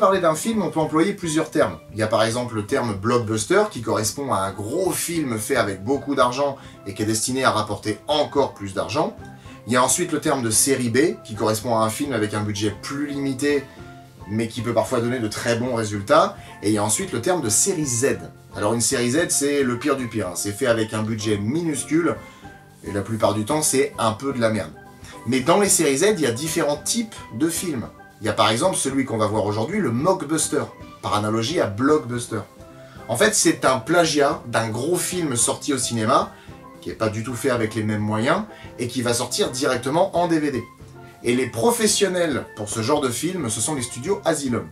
parler d'un film, on peut employer plusieurs termes. Il y a par exemple le terme blockbuster qui correspond à un gros film fait avec beaucoup d'argent et qui est destiné à rapporter encore plus d'argent. Il y a ensuite le terme de série B qui correspond à un film avec un budget plus limité mais qui peut parfois donner de très bons résultats. Et il y a ensuite le terme de série Z. Alors une série Z, c'est le pire du pire, hein. C'est fait avec un budget minuscule et la plupart du temps c'est un peu de la merde. Mais dans les séries Z, il y a différents types de films. Il y a par exemple celui qu'on va voir aujourd'hui, le mockbuster, par analogie à blockbuster. En fait, c'est un plagiat d'un gros film sorti au cinéma, qui n'est pas du tout fait avec les mêmes moyens, et qui va sortir directement en DVD. Et les professionnels pour ce genre de film, ce sont les studios Asylum.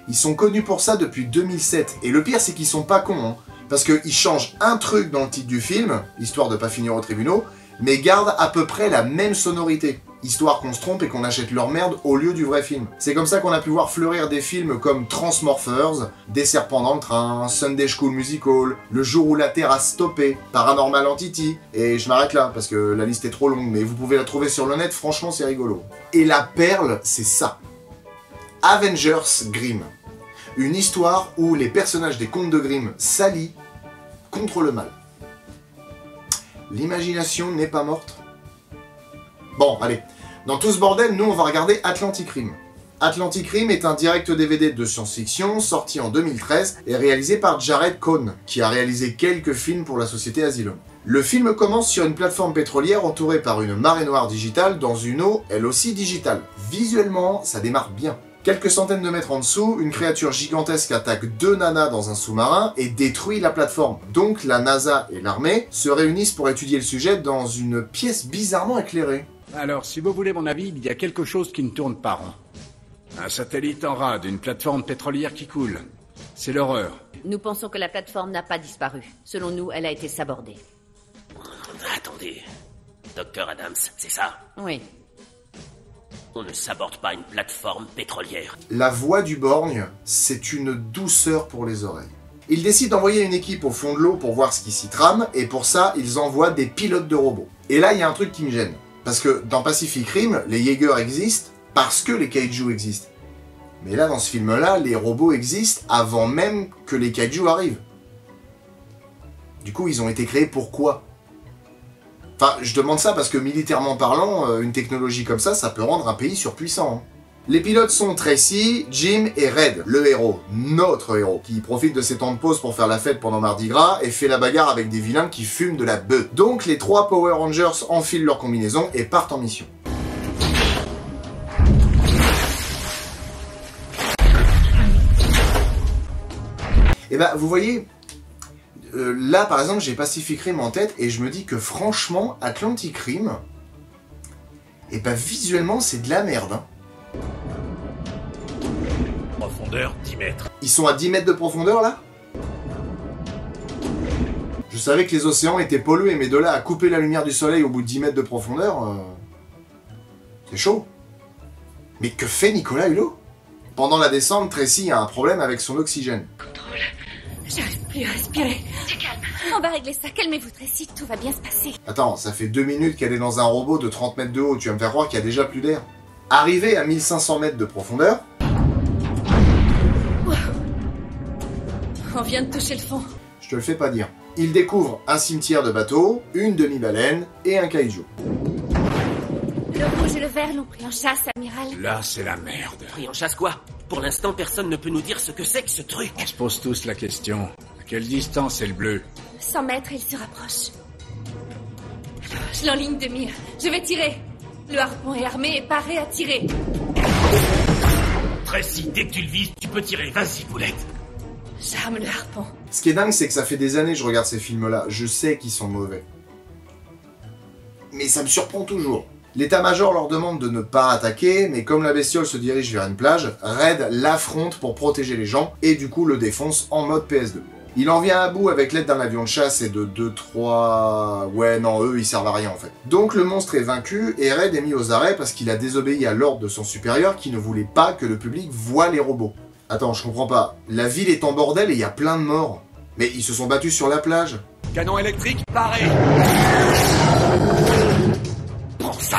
Ils sont connus pour ça depuis 2007, et le pire c'est qu'ils sont pas cons, hein, parce qu'ils changent un truc dans le titre du film, histoire de pas finir aux tribunaux, mais gardent à peu près la même sonorité, histoire qu'on se trompe et qu'on achète leur merde au lieu du vrai film. C'est comme ça qu'on a pu voir fleurir des films comme Transmorphers, Des serpents dans le train, Sunday School Musical, Le jour où la Terre a stoppé, Paranormal Entity, et je m'arrête là parce que la liste est trop longue, mais vous pouvez la trouver sur le net, franchement c'est rigolo. Et la perle, c'est ça. Avengers Grimm. Une histoire où les personnages des contes de Grimm s'allient contre le mal. L'imagination n'est pas morte. Bon, allez. Dans tout ce bordel, nous, on va regarder Atlantic Rim. Atlantic Rim est un direct DVD de science-fiction sorti en 2013 et réalisé par Jared Cohn, qui a réalisé quelques films pour la société Asylum. Le film commence sur une plateforme pétrolière entourée par une marée noire digitale dans une eau, elle aussi digitale. Visuellement, ça démarre bien. Quelques centaines de mètres en dessous, une créature gigantesque attaque 2 nanas dans un sous-marin et détruit la plateforme. Donc la NASA et l'armée se réunissent pour étudier le sujet dans une pièce bizarrement éclairée. Alors, si vous voulez mon avis, il y a quelque chose qui ne tourne pas rond. Un satellite en rade, une plateforme pétrolière qui coule. C'est l'horreur. Nous pensons que la plateforme n'a pas disparu. Selon nous, elle a été sabordée. Attendez. Docteur Adams, c'est ça? Oui. On ne saborde pas une plateforme pétrolière. La voix du borgne, c'est une douceur pour les oreilles. Ils décident d'envoyer une équipe au fond de l'eau pour voir ce qui s'y trame, et pour ça, ils envoient des pilotes de robots. Et là, il y a un truc qui me gêne. Parce que dans Pacific Rim, les Jaegers existent parce que les kaiju existent. Mais là, dans ce film-là, les robots existent avant même que les kaiju arrivent. Du coup, ils ont été créés pour quoi ? Enfin, je demande ça parce que militairement parlant, une technologie comme ça peut rendre un pays surpuissant. Hein. Les pilotes sont Tracy, Jim et Red, le héros, notre héros, qui profite de ses temps de pause pour faire la fête pendant Mardi Gras et fait la bagarre avec des vilains qui fument de la bœuf. Donc les 3 Power Rangers enfilent leur combinaison et partent en mission. Et bah, vous voyez... là, par exemple, j'ai Pacific Rim en tête et je me dis que franchement, Atlantic Rim, et bah visuellement, c'est de la merde. Hein. Profondeur 10 mètres. Ils sont à 10 mètres de profondeur, là ? Je savais que les océans étaient pollués, mais de là à couper la lumière du soleil au bout de 10 mètres de profondeur, c'est chaud. Mais que fait Nicolas Hulot ? Pendant la descente, Tracy a un problème avec son oxygène. Contrôle. J'arrive plus à respirer. C'est calme. On va régler ça. Calmez-vous, Tracy. Tout va bien se passer. Attends, ça fait 2 minutes qu'elle est dans un robot de 30 mètres de haut. Tu vas me faire croire qu'il y a déjà plus d'air. Arrivé à 1500 mètres de profondeur... Wow. On vient de toucher le fond. Je te le fais pas dire. Il découvre un cimetière de bateaux, une demi-baleine et un kaiju. Le rouge et le vert l'ont pris en chasse, amiral. Là, c'est la merde. Pris en chasse quoi? Pour l'instant, personne ne peut nous dire ce que c'est que ce truc. On se pose tous la question. À quelle distance est le bleu? 100 mètres, il se rapproche. Je l'enligne de mire. Je vais tirer. Le harpon est armé et paré à tirer. Tracy, dès que tu le vises, tu peux tirer. Vas-y, poulette. J'arme le harpon. Ce qui est dingue, c'est que ça fait des années que je regarde ces films-là. Je sais qu'ils sont mauvais. Mais ça me surprend toujours. L'état-major leur demande de ne pas attaquer, mais comme la bestiole se dirige vers une plage, Red l'affronte pour protéger les gens, et du coup le défonce en mode PS2. Il en vient à bout avec l'aide d'un avion de chasse et de 2-3... Ouais, non, eux, ils servent à rien, en fait. Donc le monstre est vaincu, et Red est mis aux arrêts parce qu'il a désobéi à l'ordre de son supérieur qui ne voulait pas que le public voie les robots. Attends, je comprends pas. La ville est en bordel et il y a plein de morts. Mais ils se sont battus sur la plage. Canon électrique, paré. Prends ça.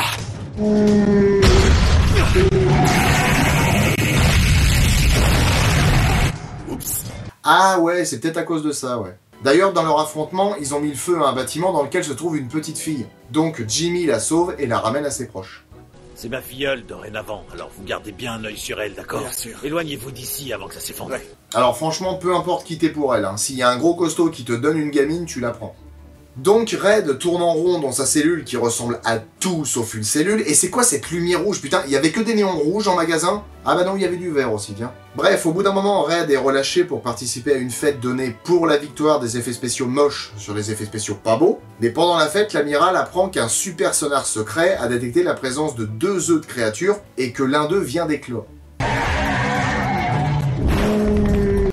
Ah ouais, c'est peut-être à cause de ça, ouais. D'ailleurs, dans leur affrontement, ils ont mis le feu à un bâtiment dans lequel se trouve une petite fille. Donc Jimmy la sauve et la ramène à ses proches. C'est ma filleule dorénavant, alors vous gardez bien un œil sur elle, d'accord? Bien sûr. Éloignez-vous d'ici avant que ça s'effondre. Ouais. Alors franchement, peu importe qui t'es pour elle, hein. S'il y a un gros costaud qui te donne une gamine, tu la prends. Donc Red tourne en rond dans sa cellule qui ressemble à tout sauf une cellule. Et c'est quoi cette lumière rouge? Putain, il y avait que des néons rouges en magasin? Ah bah non, il y avait du vert aussi, tiens. Bref, au bout d'un moment, Red est relâché pour participer à une fête donnée pour la victoire des effets spéciaux moches sur les effets spéciaux pas beaux. Mais pendant la fête, l'amiral apprend qu'un super sonar secret a détecté la présence de 2 œufs de créatures et que l'un d'eux vient d'éclore.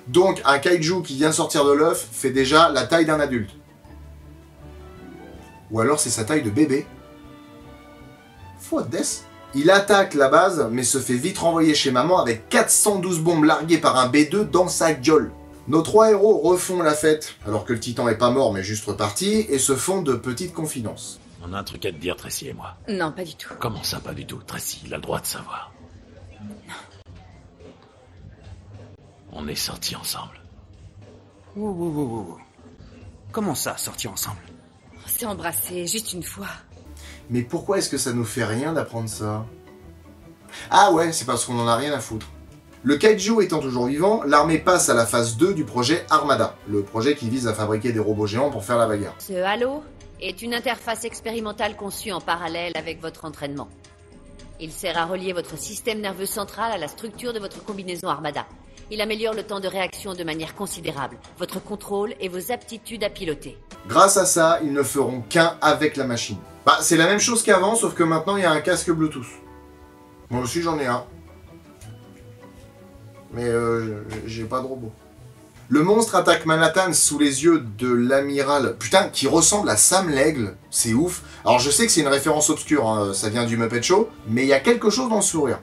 Donc un kaiju qui vient de sortir de l'œuf fait déjà la taille d'un adulte. Ou alors c'est sa taille de bébé. What this? Il attaque la base, mais se fait vite renvoyer chez maman avec 412 bombes larguées par un B2 dans sa gueule. Nos 3 héros refont la fête, alors que le titan est pas mort mais juste reparti, et se font de petites confidences. On a un truc à te dire, Tracy et moi. Non, pas du tout. Comment ça, pas du tout? Tracy, il a le droit de savoir. On est sortis ensemble. Wow. Comment ça, sortir ensemble? On s'est embrassés juste une fois. Mais pourquoi est-ce que ça nous fait rien d'apprendre ça? Ah ouais, c'est parce qu'on en a rien à foutre. Le kaiju étant toujours vivant, l'armée passe à la phase 2 du projet Armada, le projet qui vise à fabriquer des robots géants pour faire la bagarre. Ce Halo est une interface expérimentale conçue en parallèle avec votre entraînement. Il sert à relier votre système nerveux central à la structure de votre combinaison Armada. Il améliore le temps de réaction de manière considérable, votre contrôle et vos aptitudes à piloter. Grâce à ça, ils ne feront qu'un avec la machine. Bah, c'est la même chose qu'avant, sauf que maintenant il y a un casque Bluetooth. Moi aussi j'en ai un. Mais j'ai pas de robot. Le monstre attaque Manhattan sous les yeux de l'amiral, putain, qui ressemble à Sam l'Aigle, c'est ouf. Alors je sais que c'est une référence obscure, hein, ça vient du Muppet Show, mais il y a quelque chose dans le sourire.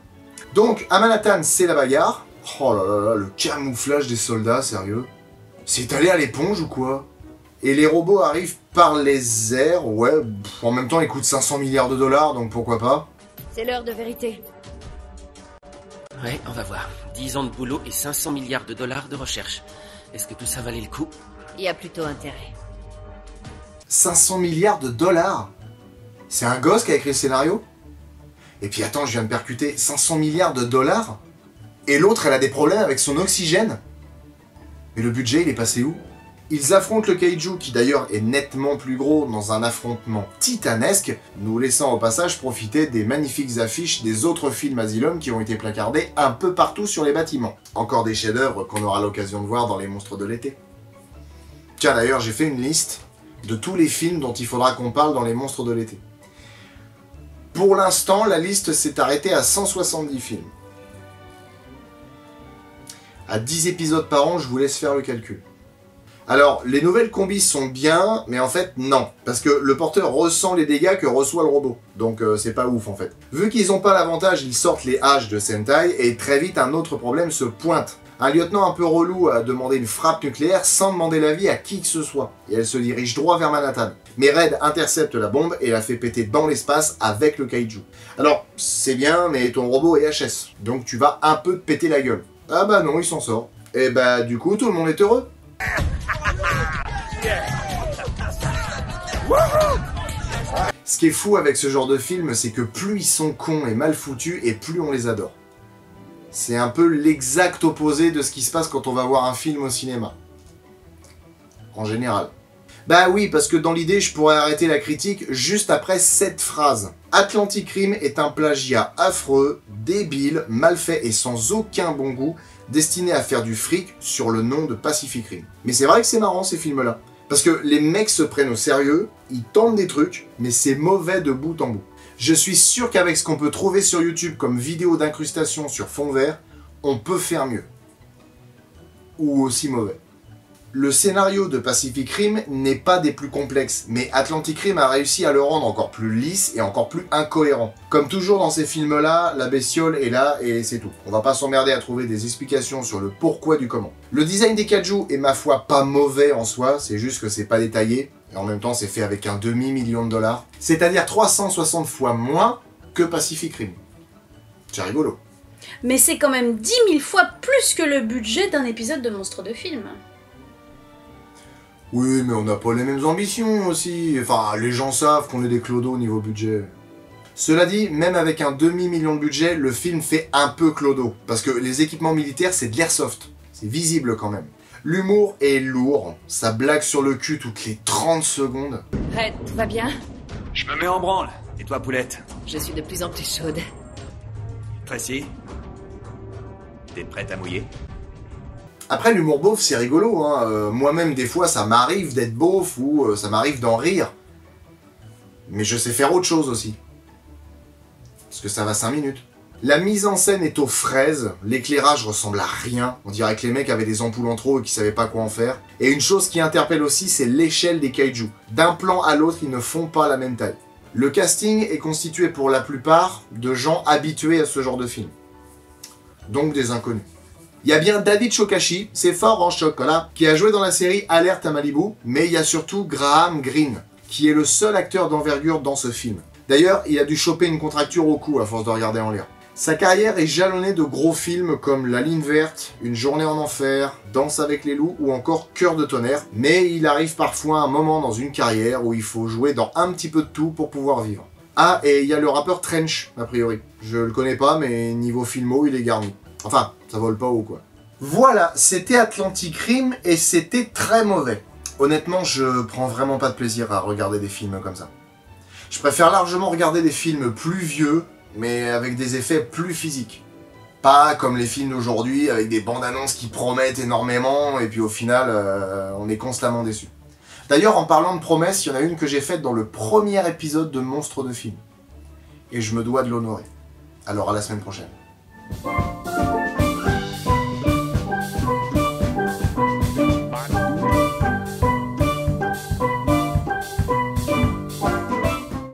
Donc, à Manhattan, c'est la bagarre. Oh là là, le camouflage des soldats, sérieux. C'est allé à l'éponge ou quoi? Et les robots arrivent par les airs, ouais, en même temps ils coûtent 500 milliards de dollars, donc pourquoi pas. C'est l'heure de vérité. Ouais, on va voir. 10 ans de boulot et 500 milliards de dollars de recherche. Est-ce que tout ça valait le coup? Il y a plutôt intérêt. 500 milliards de dollars? C'est un gosse qui a écrit le scénario? Et puis attends, je viens de percuter 500 milliards de dollars? Et l'autre, elle a des problèmes avec son oxygène? Mais le budget, il est passé où? Ils affrontent le kaiju, qui d'ailleurs est nettement plus gros dans un affrontement titanesque, nous laissant au passage profiter des magnifiques affiches des autres films Asylum qui ont été placardés un peu partout sur les bâtiments. Encore des chefs-d'œuvre qu'on aura l'occasion de voir dans les monstres de l'été. Tiens, d'ailleurs, j'ai fait une liste de tous les films dont il faudra qu'on parle dans les monstres de l'été. Pour l'instant, la liste s'est arrêtée à 170 films. À 10 épisodes par an, je vous laisse faire le calcul. Alors, les nouvelles combis sont bien, mais en fait, non. Parce que le porteur ressent les dégâts que reçoit le robot. Donc, c'est pas ouf, en fait. Vu qu'ils ont pas l'avantage, ils sortent les haches de Sentai, et très vite, un autre problème se pointe. Un lieutenant un peu relou a demandé une frappe nucléaire sans demander l'avis à qui que ce soit. Et elle se dirige droit vers Manhattan. Mais Red intercepte la bombe et la fait péter dans l'espace avec le kaiju. Alors, c'est bien, mais ton robot est HS. Donc, tu vas un peu te péter la gueule. Ah bah non, il s'en sort. Et bah, du coup, tout le monde est heureux. Ce qui est fou avec ce genre de film, c'est que plus ils sont cons et mal foutus, et plus on les adore. C'est un peu l'exact opposé de ce qui se passe quand on va voir un film au cinéma. En général. Bah oui, parce que dans l'idée, je pourrais arrêter la critique juste après cette phrase. Atlantic Rim est un plagiat affreux, débile, mal fait et sans aucun bon goût, destiné à faire du fric sur le nom de Pacific Rim. Mais c'est vrai que c'est marrant ces films-là. Parce que les mecs se prennent au sérieux, ils tentent des trucs, mais c'est mauvais de bout en bout. Je suis sûr qu'avec ce qu'on peut trouver sur YouTube comme vidéo d'incrustation sur fond vert, on peut faire mieux. Ou aussi mauvais. Le scénario de Pacific Rim n'est pas des plus complexes, mais Atlantic Rim a réussi à le rendre encore plus lisse et encore plus incohérent. Comme toujours dans ces films-là, la bestiole est là et c'est tout. On va pas s'emmerder à trouver des explications sur le pourquoi du comment. Le design des kaiju est ma foi pas mauvais en soi, c'est juste que c'est pas détaillé, et en même temps c'est fait avec un demi-million de dollars, c'est-à-dire 360 fois moins que Pacific Rim. C'est rigolo. Mais c'est quand même 10 000 fois plus que le budget d'un épisode de Monstres de film. Oui, mais on n'a pas les mêmes ambitions aussi. Enfin, les gens savent qu'on est des clodos au niveau budget. Cela dit, même avec un demi-million de budget, le film fait un peu clodo. Parce que les équipements militaires, c'est de l'airsoft. C'est visible quand même. L'humour est lourd. Ça blague sur le cul toutes les 30 secondes. Red, tout va bien? Je me mets en branle. Et toi, Poulette? Je suis de plus en plus chaude. Tracy? T'es prête à mouiller? Après, l'humour beauf, c'est rigolo. Hein. Moi-même, des fois, ça m'arrive d'être beauf ou ça m'arrive d'en rire. Mais je sais faire autre chose aussi. Parce que ça va 5 minutes. La mise en scène est aux fraises, l'éclairage ressemble à rien, on dirait que les mecs avaient des ampoules en trop et qu'ils savaient pas quoi en faire. Et une chose qui interpelle aussi, c'est l'échelle des kaiju. D'un plan à l'autre, ils ne font pas la même taille. Le casting est constitué pour la plupart de gens habitués à ce genre de film. Donc des inconnus. Il y a bien David Shokashi, c'est fort en chocolat, qui a joué dans la série Alerte à Malibu, mais il y a surtout Graham Greene, qui est le seul acteur d'envergure dans ce film. D'ailleurs, il a dû choper une contracture au cou à force de regarder en l'air. Sa carrière est jalonnée de gros films comme La Ligne Verte, Une Journée en Enfer, Danse avec les loups ou encore Cœur de tonnerre, mais il arrive parfois un moment dans une carrière où il faut jouer dans un petit peu de tout pour pouvoir vivre. Ah, et il y a le rappeur Trench, a priori. Je le connais pas, mais niveau filmo, il est garni. Enfin, ça vole pas haut quoi. Voilà, c'était Atlantic Rim et c'était très mauvais. Honnêtement, je prends vraiment pas de plaisir à regarder des films comme ça. Je préfère largement regarder des films plus vieux, mais avec des effets plus physiques. Pas comme les films d'aujourd'hui, avec des bandes annonces qui promettent énormément, et puis au final, on est constamment déçus. D'ailleurs, en parlant de promesses, il y en a une que j'ai faite dans le premier épisode de Monstres de film. Et je me dois de l'honorer. Alors à la semaine prochaine.